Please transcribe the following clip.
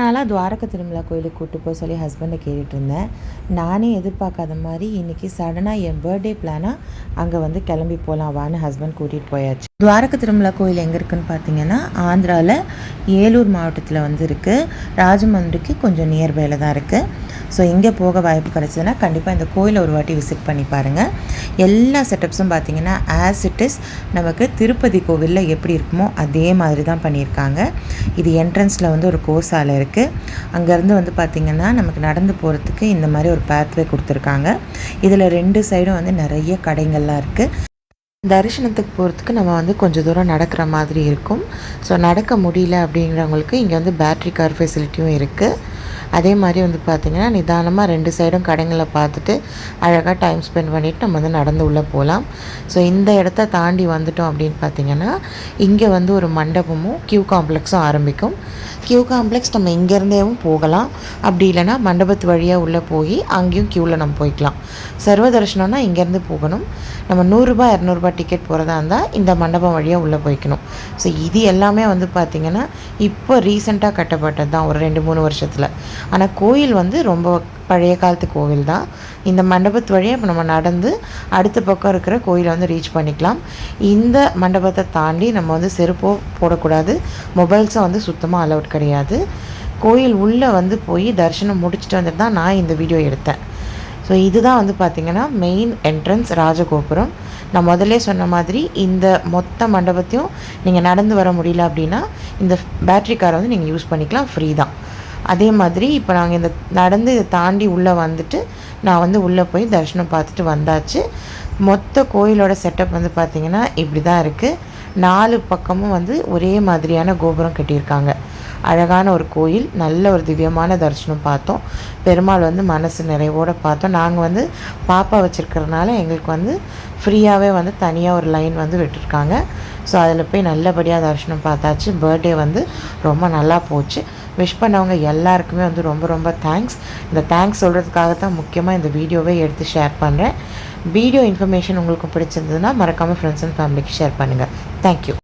நாளாக துவாரகை திருமலா கோயிலுக்கு கூப்பிட்டு போக சொல்லி ஹஸ்பண்டை கேட்டுட்டு இருந்தேன். நானே எதிர்பார்க்காத மாதிரி இன்றைக்கி சடனாக என் பர்த்டே பிளானாக அங்கே வந்து கிளம்பி போகலாம் வான்னு ஹஸ்பண்ட் கூட்டிகிட்டு போயாச்சு. துவாரகை திருமலா கோயில் எங்கே இருக்குதுன்னு பார்த்தீங்கன்னா ஆந்திராவில் ஏலூர் மாவட்டத்தில் வந்து இருக்குது. ராஜமந்திரிக்கு கொஞ்சம் நியர்பையில் தான் இருக்குது. ஸோ இங்கே போக வாய்ப்பு கிடச்சதுன்னா கண்டிப்பாக இந்த கோயிலை ஒரு வாட்டி விசிட் பண்ணி பாருங்கள். எல்லா செட்டப்ஸும் பார்த்திங்கன்னா ஆஸ் இட் இஸ் நமக்கு திருப்பதி கோவிலில் எப்படி இருக்குமோ அதே மாதிரி தான் பண்ணியிருக்காங்க. இது என்ட்ரன்ஸில் வந்து ஒரு கோசாலை இருக்குது. அங்கேருந்து வந்து பார்த்திங்கன்னா நமக்கு நடந்து போகிறதுக்கு இந்த மாதிரி ஒரு பேத்வே கொடுத்துருக்காங்க. இதில் 2 சைடும் வந்து நிறைய கடைகள்லாம் இருக்குது. தரிசனத்துக்கு போகிறதுக்கு நம்ம வந்து கொஞ்சம் தூரம் நடக்கிற மாதிரி இருக்கும். ஸோ நடக்க முடியல அப்படிங்கிறவங்களுக்கு இங்கே வந்து பேட்ரி கார் ஃபெசிலிட்டியும் இருக்குது. அதே மாதிரி வந்து பார்த்திங்கன்னா நிதானமாக 2 சைடும் கடைங்களை பார்த்துட்டு அழகாக டைம் ஸ்பெண்ட் பண்ணிவிட்டு நம்ம வந்து நடந்து உள்ளே போகலாம். ஸோ இந்த இடத்த தாண்டி வந்துட்டோம் அப்படின்னு பார்த்திங்கன்னா இங்கே வந்து ஒரு மண்டபமும் கியூ காம்ப்ளெக்ஸும் ஆரம்பிக்கும். கியூ காம்ப்ளெக்ஸ் நம்ம இங்கேருந்தேவும் போகலாம், அப்படி இல்லைனா மண்டபத்து வழியாக உள்ளே போய் அங்கேயும் க்யூவில் நம்ம போய்க்கலாம். சர்வ தரிசனம்னா இங்கேருந்து போகணும். நம்ம 100 200 டிக்கெட் போகிறதா இருந்தால் இந்த மண்டபம் வழியாக உள்ளே போய்க்கணும். ஸோ இது எல்லாமே வந்து பார்த்திங்கன்னா இப்போ ரீசெண்டாக கட்டப்பட்டது தான், ஒரு 2-3 வருஷத்தில். ஆனால் கோயில் வந்து ரொம்ப பழைய காலத்து கோவில் தான். இந்த மண்டபத்து வழியாக இப்போ நம்ம நடந்து அடுத்த பக்கம் இருக்கிற கோயிலை வந்து ரீச் பண்ணிக்கலாம். இந்த மண்டபத்தை தாண்டி நம்ம வந்து செருப்போ போடக்கூடாது, மொபைல்ஸும் வந்து சுத்தமாக அலவுட் கிடையாது. கோயில் உள்ளே வந்து போய் தரிசனம் முடிச்சுட்டு வந்துட்டு தான் நான் இந்த வீடியோ எடுத்தேன். ஸோ இதுதான் வந்து பார்த்திங்கன்னா மெயின் என்ட்ரன்ஸ் ராஜகோபுரம். நான் முதல்ல சொன்ன மாதிரி இந்த மொத்த மண்டபத்தையும் நீங்கள் நடந்து வர முடியல அப்படின்னா இந்த பேட்ரி காரை வந்து நீங்கள் யூஸ் பண்ணிக்கலாம், ஃப்ரீ தான். அதே மாதிரி இப்போ நாங்கள் இந்த நடந்து இதை தாண்டி உள்ளே வந்துட்டு நான் வந்து உள்ளே போய் தரிசனம் பார்த்துட்டு வந்தாச்சு. மொத்த கோயிலோட செட்டப் வந்து பார்த்திங்கன்னா இப்படி தான் இருக்குது. 4 பக்கமும் வந்து ஒரே மாதிரியான கோபுரம் கட்டியிருக்காங்க. அழகான ஒரு கோயில், நல்ல ஒரு திவ்யமான தரிசனம் பார்த்தோம். பெருமாள் வந்து மனசு நிறைவோடு பார்த்தோம். நாங்கள் வந்து பாப்பா வச்சுருக்கிறதுனால எங்களுக்கு வந்து ஃப்ரீயாகவே வந்து தனியாக ஒரு லைன் வந்து விட்டுருக்காங்க. ஸோ அதில் போய் நல்லபடியாக தரிசனம் பார்த்தாச்சு. பர்த்டே வந்து ரொம்ப நல்லா போச்சு. விஷ் பண்ணவங்க எல்லாருக்குமே வந்து ரொம்ப ரொம்ப தேங்க்ஸ். இந்த தேங்க்ஸ் சொல்கிறதுக்காக தான் முக்கியமாக இந்த வீடியோவே எடுத்து ஷேர் பண்ணுறேன். வீடியோ இன்ஃபர்மேஷன் உங்களுக்கு பிடிச்சிருந்ததுன்னா மறக்காமல் ஃப்ரெண்ட்ஸ் அண்ட் ஃபேமிலிக்கு ஷேர் பண்ணுங்கள். தேங்க்யூ.